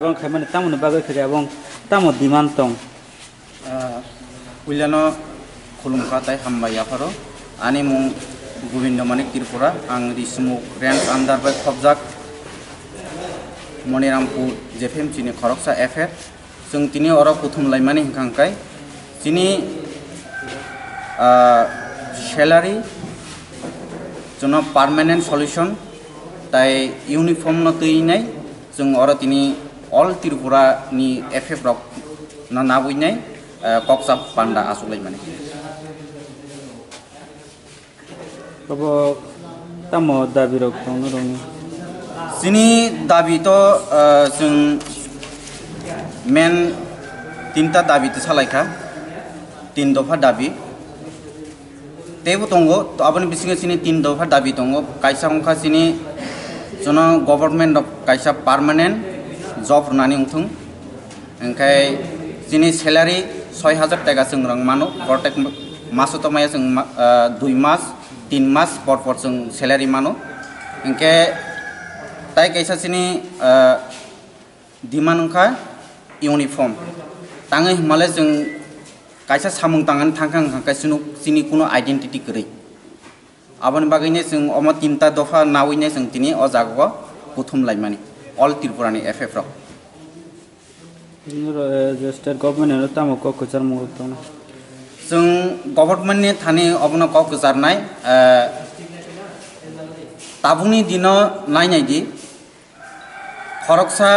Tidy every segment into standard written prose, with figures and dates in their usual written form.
এবং খাইমানে তামনে বাগৈ খেগে এবং তামো দিমান তং उइलानो खुलुमखाताय हामबायाफारो आनि मुं गोविंद मानिक त्रिपुरा आं रिसमुक रेन्ज आन्डार बाय खबजाक मणिरामपुर जेफेम चिनि खरकसा एफेर जों तिनि अर प्रथम लाइमानि हिंखांखाय तिनि सैलारि जन पार्मानेंट सल्यूशन ताई यूनिफॉर्म न तैनाय जों अर तिनि ऑल त्रिपुरा नि एफएफ रक ना नाबुइनाय कक्सा पांडा आसुलाय माने बबो तामो दाबि रक तंनो रंनि सिनि दाबि तो जों मेन तीनटा दाबि तो सालायखा तीन दफा दाबि तेबो दंगो तो आबनि बिसिङे सिनि तीन दफा दाबि दंगो कायसा अंखा सिनि जन गभर्नमेंट कायसा पार्मानेंट जब होनानै उंथुं ओंखाय सिनि सैलारि 6000 टाका जों रं मानो प्रत्येक मासो तो माया जों 2 मास 3 मास पर जों सैलारि मानो ओंखे ताई कैसा सिनि दिमान ओंखा यूनिफॉर्म ताङै हिमालय जों कायसा सामुं तांगान थांखां कायसुनु सिनि कुनो आइडेंटिटी गरै आबन बागैने जों अमा तीनटा दफा नावैने जों तिनि अ जागो बुथुम लाइमानि ऑल त्रिपुरानि एफएफ रक जो स्टेट गवर्नमेंट ने तामो को कचार मुरतन जों गवर्नमेंट ने थाने अबन को कचारनाय ताबुनि दिनो नायनायदि खरकसा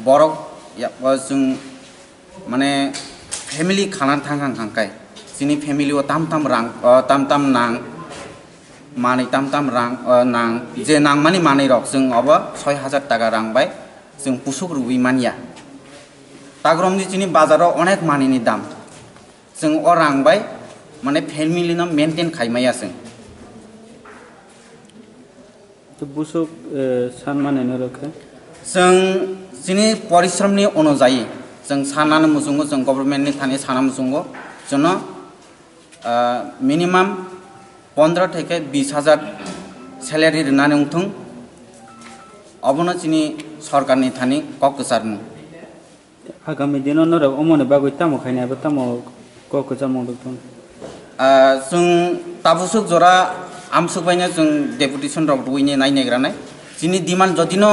बरक जों माने फेमिली खाना थांखां खांखाय जोंनि फेमिलीआव ताम रां ताम नां मानै ताम रां नां जे नां मानि मानै रक जों अब 6000 टाका रां बाय जों पुसुक रुबि मानिया ताग्रमनि जिनि बाजाराव अनेक मानिनि दाम जों अ रां बाय माने फेमिलीनो मेंटेन खायमाया तो बुसुक सान माने न रखे जों जिनि परिश्रमनि अनुजायै जों सानानो मुजुंगो जों गवर्नमेंटनि थाने साना मुजुंगो जन मिनिमाम 15 থেকে 20000 सैलारि रनानै उंथुं अबनो जिनि सरकारनि थाने ककसारनु आगामी दिनो न र अमने बागै तामो खायनाय बा तामो ककसार मुरतन जों ताबुसुक जरा आमसुक बायना जों डेपुटेशन रक दुइने नायनायग्रानाय जिनि डिमान्ड जदिनो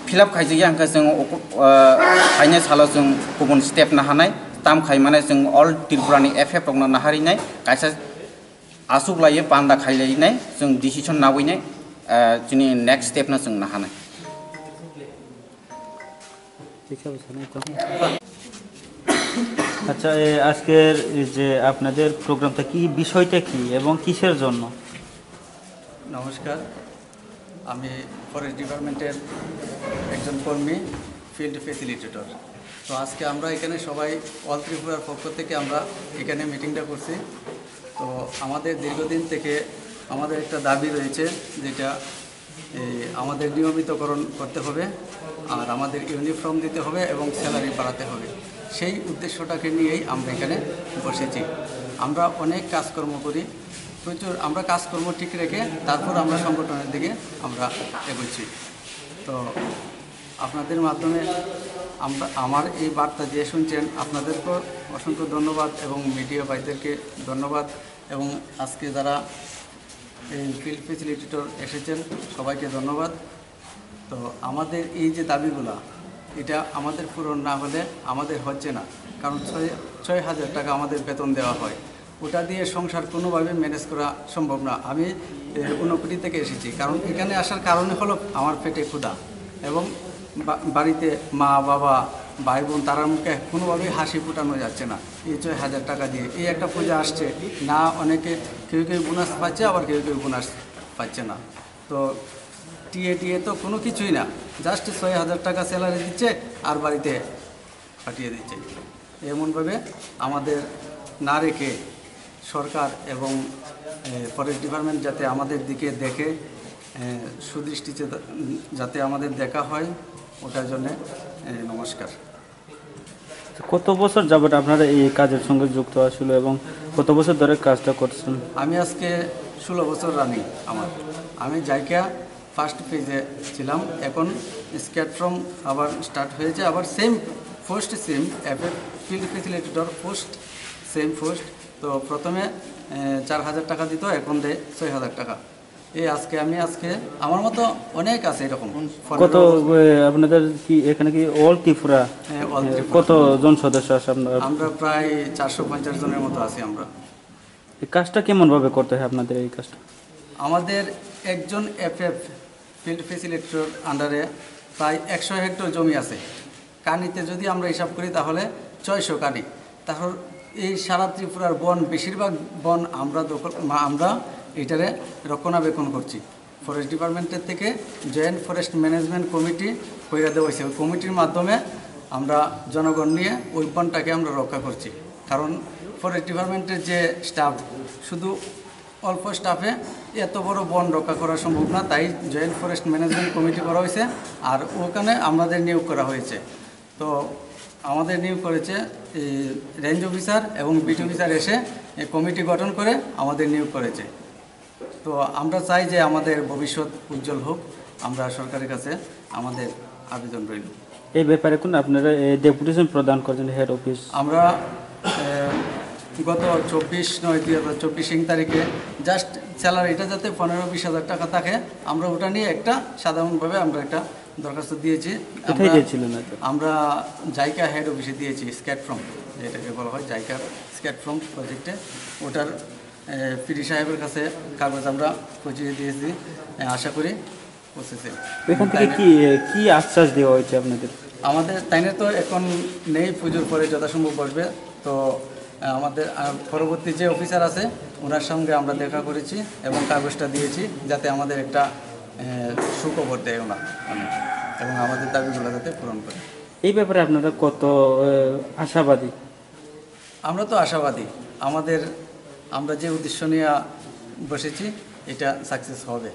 फिलआप खायजोया आंखा जों खायनाय सालो जों गुबुन स्टेप ना हानाय ताम खाय माने जों ऑल त्रिपुरानि एफएफ रक ना हारिनाय कायसा आसुक लायो पान्डा खायलायनाय जों डिसिजन नावैनाय जिनि नेक्स्ट स्टेप ना जों ना हानाय আচ্ছা আজকের যে আপনাদের প্রোগ্রামটা কি বিষয়টা কি এবং কিসের জন্য নমস্কার আমি ফরেস্ট ডিপার্টমেন্টের একজন কর্মী ফিল্ড ফ্যাসিলিটেটর তো আজকে আমরা এখানে সবাই অল ত্রিপুরার পক্ষ থেকে আমরা এখানে মিটিংটা করছি তো আমাদের দীর্ঘদিন থেকে আমাদের একটা দাবি রয়েছে যেটা আমাদের নিয়মিতকরণ করতে হবে আর আমাদের ইউনিফর্ম দিতে হবে এবং স্যালারি বাড়াতে হবে সেই উদ্দেশ্যটাকে নিয়েই আমরা এখানে বসেছি আমরা অনেক কাজকর্ম করি প্রচুর আমরা কাজকর্ম ঠিক রেখে তারপর আমরা সংগঠনের দিকে আমরা এগোচ্ছি তো আপনাদের মাধ্যমে আমরা আমার এই বার্তা যে শুনছেন আপনাদেরকেও অসংখ্য ধন্যবাদ এবং মিডিয়া ভাইদেরকে ধন্যবাদ এবং আজকে যারা এই ফিল্ড ফ্যাসিলিটেটর এসেছেন সবাইকে ধন্যবাদ তো আমাদের এই যে দাবিগুলো এটা আমাদের পূরণ না হলে আমাদের হচ্ছে না কারণ 6000 টাকা আমাদের বেতন দেওয়া হয় ওটা দিয়ে সংসার কোনোভাবে ম্যানেজ করা সম্ভব না আমি ঊনকোটি থেকে এসেছি কারণ এখানে আসার কারণে হলো আমার পেটে ক্ষুধা এবং বাড়িতে মা বাবা ভাই বোন তারার মুখে কোনোভাবেই হাসি ফুটানো যাচ্ছে না এই 6000 টাকা দিয়ে এই একটা পূজা আসছে না অনেকে কেউ বোনাস পাচ্ছে আবার কেউ বোনাস পাচ্ছে না তো টিএ তো কোনো কিছুই না জাস্ট 6000 টাকা স্যালারি দিচ্ছে আর বাড়িতে পাঠিয়ে দিচ্ছে এমনভাবে আমাদের না রেখে সরকার এবং ফরেস্ট ডিপার্টমেন্ট যাতে আমাদের দিকে দেখে সুদৃষ্টিতে যাতে আমাদের দেখা হয় ওটার জন্য নমস্কার কত বছর যাবত আপনারা এই কাজের সঙ্গে যুক্ত আসলে এবং কত বছর ধরে কাজটা করছেন আমি আজকে 16 বছর রানিং আমার আমি জায়গা ফার্স্ট পেজে ছিলাম। এখন স্কেট ফ্রম আবার স্টার্ট হয়েছে, আবার same FF field facilitator same post. তো প্রথমে 4,000 টাকা দিত, এখন দেয় 6,000 টাকা। আজকে আমার মতো অনেক আছে এরকম। কত আপনাদের কি এখানে কি অল ত্রিপুরা কতজন সদস্য আছে আপনার? আমরা প্রায় 450 জনের মতো আছি আমরা। এই কাজটা কেমন ভাবে করতে হয় আপনাদের এই কাজটা? আমাদের একজন এফএফ ফিল্ড ফেসিলিটেটর আন্ডারে প্রায় 100 হেক্টর জমি আছে। কানিতে যদি আমরা হিসাব করি তাহলে 600 কানি। তারপর এই সারা ত্রিপুরার বন, বেশিরভাগ বন আমরা এটারে রক্ষণাবেক্ষণ করছি। ফরেস্ট ডিপার্টমেন্টের থেকে জয়েন্ট ফরেস্ট ম্যানেজমেন্ট কমিটি কইরা দেওয়া হয়েছে। ওই কমিটির মাধ্যমে আমরা জনগণ নিয়ে ওই বনটাকে আমরা রক্ষা করছি। কারণ ফরেস্ট ডিপার্টমেন্টের যে স্টাফ, শুধু অল্প স্টাফে এত বড় বন রক্ষা করা সম্ভব না, তাই জয়েন্ট ফরেস্ট ম্যানেজমেন্ট কমিটি করা হয়েছে। আর ওখানে আমাদের নিয়োগ করা হয়েছে। তো আমাদের নিয়োগ করেছে রেঞ্জ অফিসার এবং বিট অফিসার এসে এই কমিটি গঠন করে আমাদের নিয়োগ করেছে। তো আমরা চাই যে আমাদের ভবিষ্যৎ উজ্জ্বল হোক। আমরা সরকারের কাছে আমাদের আবেদন রইল। এই ব্যাপারে কোন আপনারা ডেপুটেশন প্রদান করছেন হেড অফিস? আমরা গত 24/9/2024 তারিখে জাস্ট স্যালারিটা যাতে 15-20 হাজার টাকা থাকে, আমরা ওটা নিয়ে একটা সাধারণভাবে আমরা একটা দরখাস্ত দিয়েছি। কোথায় দিয়েছিলেন? আমরা জাইকা হেড অফিসে দিয়েছি, স্কেট ফ্রম যেটাকে বলা হয় জাইকার স্কেট ফ্রম প্রজেক্টে। ওটার পিডি সাহেবের কাছে কাগজ আমরা পৌঁছিয়ে দিয়েছি। আশা করি প্রসেসে। এখান থেকে কি কি আশ্বাস দেওয়া হয়েছে আপনাদের? আমাদের তাইনে তো এখন নেই, পুজোর পরে যথাসম্ভব বসবে। তো আমাদের পরবর্তী যে অফিসার আছে ওনার সঙ্গে আমরা দেখা করেছি এবং কাগজটা দিয়েছি, যাতে আমাদের একটা সুখবর দেয় ওনার এবং আমাদের দাবিগুলো যাতে পূরণ করে। এই ব্যাপারে আপনারা কত আশাবাদী? আমরা তো আশাবাদী। আমরা যে উদ্দেশ্য নিয়ে বসেছি এটা সাকসেস হবে।